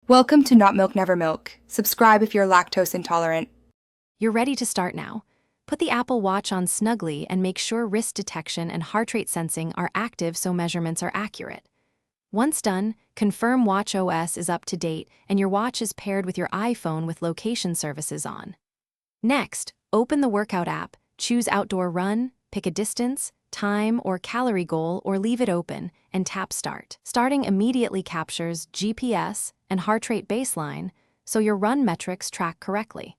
Welcome to Not Milk Never Milk. Subscribe if you're lactose intolerant. You're ready to start now. Put the Apple Watch on snugly and make sure wrist detection and heart rate sensing are active so measurements are accurate. Once done, confirm Watch OS is up to date and your watch is paired with your iPhone with location services on. Next, open the workout app, choose Outdoor Run, pick a distance, time, or calorie goal, or leave it open, and tap Start. Starting immediately captures GPS and heart rate baseline, so your run metrics track correctly.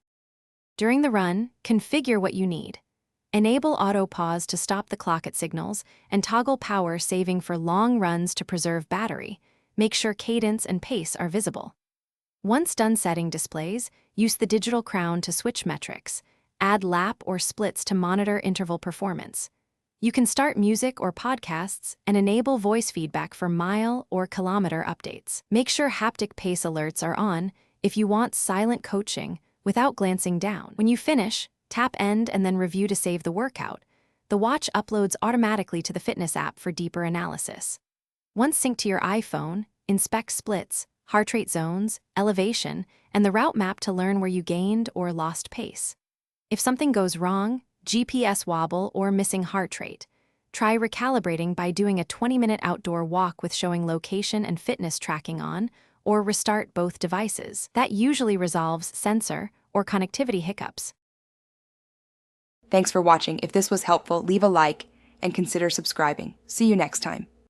During the run, configure what you need. Enable auto pause to stop the clock at signals, and toggle power saving for long runs to preserve battery. Make sure cadence and pace are visible. Once done setting displays, use the digital crown to switch metrics. Add lap or splits to monitor interval performance. You can start music or podcasts and enable voice feedback for mile or kilometer updates. Make sure haptic pace alerts are on if you want silent coaching without glancing down. When you finish, tap End and then Review to save the workout. The watch uploads automatically to the fitness app for deeper analysis. Once synced to your iPhone, inspect splits, heart rate zones, elevation, and the route map to learn where you gained or lost pace. If something goes wrong, GPS wobble, or missing heart rate, try recalibrating by doing a 20-minute outdoor walk with showing location and fitness tracking on, or restart both devices. That usually resolves sensor or connectivity hiccups. Thanks for watching. If this was helpful, leave a like and consider subscribing. See you next time.